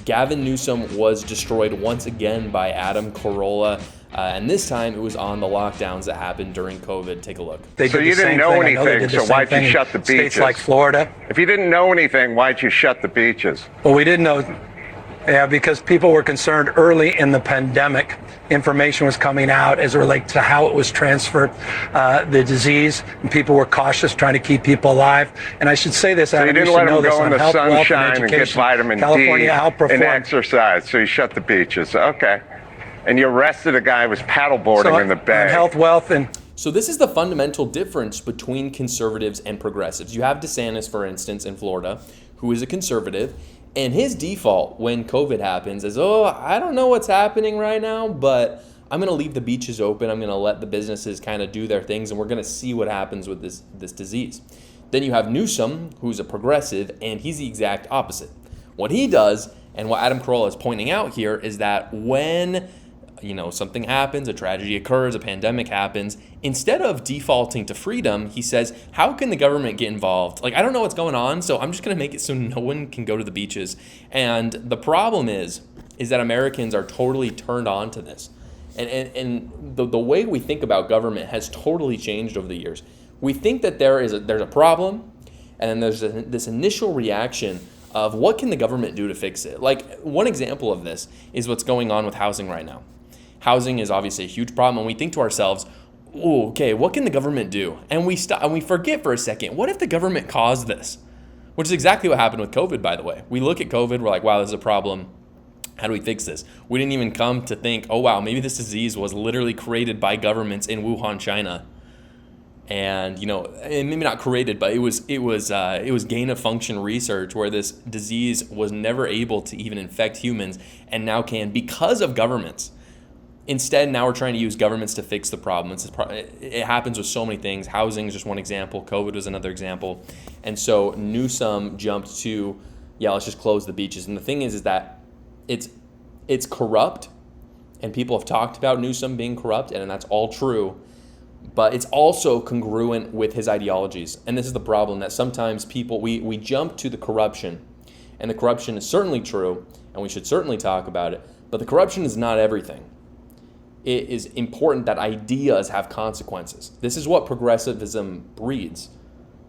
Gavin Newsom was destroyed once again by Adam Carolla, and this time it was on the lockdowns that happened during COVID. Take a look. So you didn't know anything, so why'd you shut the beaches? States like Florida. If you didn't know anything, why'd you shut the beaches? Well, we didn't know. Yeah, because people were concerned early in the pandemic. Information was coming out as it relates to how it was transferred, the disease, and people were cautious, trying to keep people alive. And I should say this, so Adam, you didn't let them go in the health, sunshine and get vitamin California D outperformed. and exercise, so you shut the beaches. Okay. And you arrested a guy who was paddleboarding in the bay. On health, wealth, and... So this is the fundamental difference between conservatives and progressives. You have DeSantis, for instance, in Florida, who is a conservative, and his default when COVID happens is, I don't know what's happening right now, but I'm going to leave the beaches open. I'm going to let the businesses kind of do their things, and we're going to see what happens with this disease. Then you have Newsom, who's a progressive, and he's the exact opposite. What he does, and what Adam Carolla is pointing out here, is that when something happens, a tragedy occurs, a pandemic happens, instead of defaulting to freedom, he says, how can the government get involved? Like, I don't know what's going on, so I'm just going to make it so no one can go to the beaches. And the problem is that Americans are totally turned on to this. And the way we think about government has totally changed over the years. We think that there's a problem, and then there's this initial reaction of what can the government do to fix it? Like, one example of this is what's going on with housing right now. Housing is obviously a huge problem, and we think to ourselves, okay, what can the government do? And we forget for a second, what if the government caused this? Which is exactly what happened with COVID, by the way. We look at COVID, we're like, wow, this is a problem. How do we fix this? We didn't even come to think, oh wow, maybe this disease was literally created by governments in Wuhan, China. And maybe not created, but it was gain of function research where this disease was never able to even infect humans and now can because of governments. Instead, now we're trying to use governments to fix the problem. It happens with so many things. Housing is just one example. COVID was another example. And so Newsom jumped to, let's just close the beaches. And the thing is that it's corrupt, and people have talked about Newsom being corrupt, and that's all true. But it's also congruent with his ideologies. And this is the problem, that sometimes people, we jump to the corruption. And the corruption is certainly true, and we should certainly talk about it. But the corruption is not everything. It is important that ideas have consequences. This is what progressivism breeds.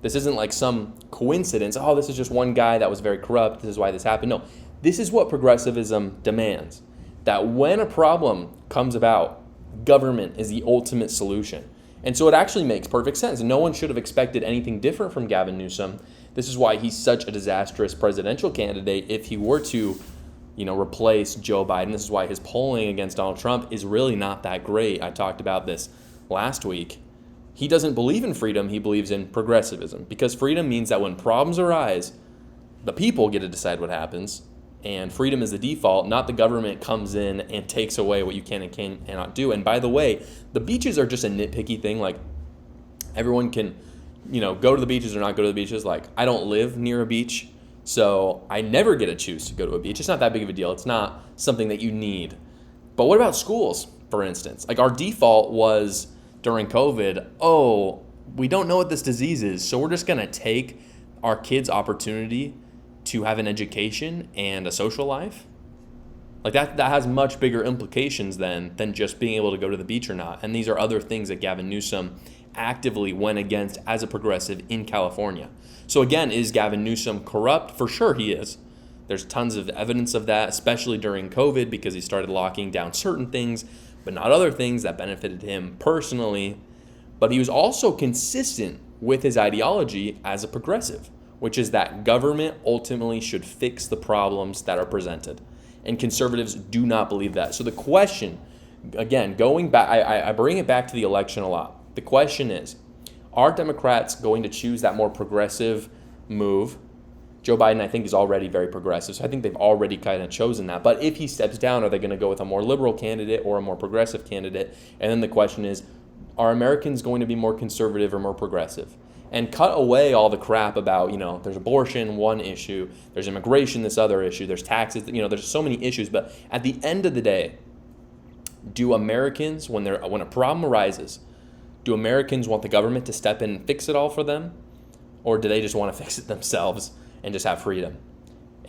This isn't like some coincidence. Oh, this is just one guy that was very corrupt. This is why this happened. No, this is what progressivism demands. That when a problem comes about, government is the ultimate solution. And so it actually makes perfect sense. No one should have expected anything different from Gavin Newsom. This is why he's such a disastrous presidential candidate if he were to replace Joe Biden. This is why his polling against Donald Trump is really not that great. I talked about this last week. He doesn't believe in freedom. He believes in progressivism, because freedom means that when problems arise, the people get to decide what happens, and freedom is the default, not the government comes in and takes away what you can and cannot do. And by the way, the beaches are just a nitpicky thing. Like, everyone can, go to the beaches or not go to the beaches. Like, I don't live near a beach, so I never get to choose to go to a beach. It's not that big of a deal. It's not something that you need. But what about schools, for instance? Like, our default was during COVID, we don't know what this disease is, so we're just going to take our kids' opportunity to have an education and a social life. Like, that has much bigger implications than just being able to go to the beach or not. And these are other things that Gavin Newsom actively went against as a progressive in California. So again, is Gavin Newsom corrupt? For sure he is. There's tons of evidence of that, especially during COVID, because he started locking down certain things, but not other things that benefited him personally. But he was also consistent with his ideology as a progressive, which is that government ultimately should fix the problems that are presented. And conservatives do not believe that. So the question, again, going back, I bring it back to the election a lot. The question is, are Democrats going to choose that more progressive move? Joe Biden, I think, is already very progressive, so I think they've already kind of chosen that. But if he steps down, are they going to go with a more liberal candidate or a more progressive candidate? And then the question is, are Americans going to be more conservative or more progressive? And cut away all the crap about, there's abortion, one issue, there's immigration, this other issue, there's taxes, there's so many issues. But at the end of the day, do Americans, when a problem arises, do Americans want the government to step in and fix it all for them? Or do they just want to fix it themselves and just have freedom?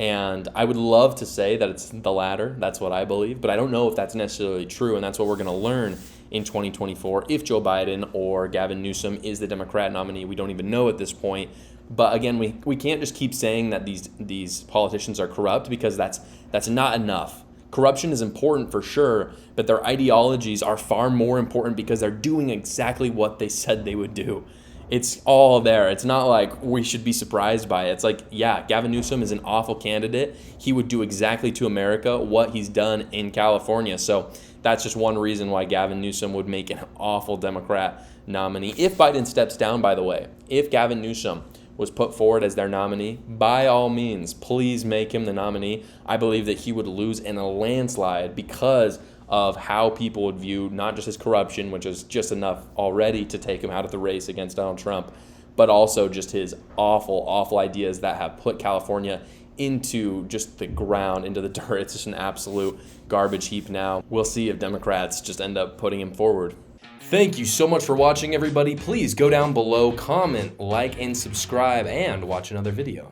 And I would love to say that it's the latter. That's what I believe. But I don't know if that's necessarily true. And that's what we're going to learn in 2024 if Joe Biden or Gavin Newsom is the Democrat nominee. We don't even know at this point. But again, we can't just keep saying that these politicians are corrupt, because that's not enough. Corruption is important for sure, but their ideologies are far more important because they're doing exactly what they said they would do. It's all there. It's not like we should be surprised by it. It's like, yeah, Gavin Newsom is an awful candidate. He would do exactly to America what he's done in California. So that's just one reason why Gavin Newsom would make an awful Democrat nominee. If Biden steps down, by the way, if Gavin Newsom was put forward as their nominee, by all means, please make him the nominee. I believe that he would lose in a landslide because of how people would view not just his corruption, which is just enough already to take him out of the race against Donald Trump, but also just his awful, awful ideas that have put California into just the ground, into the dirt. It's just an absolute garbage heap now. We'll see if Democrats just end up putting him forward. Thank you so much for watching, everybody. Please go down below, comment, like, and subscribe, and watch another video.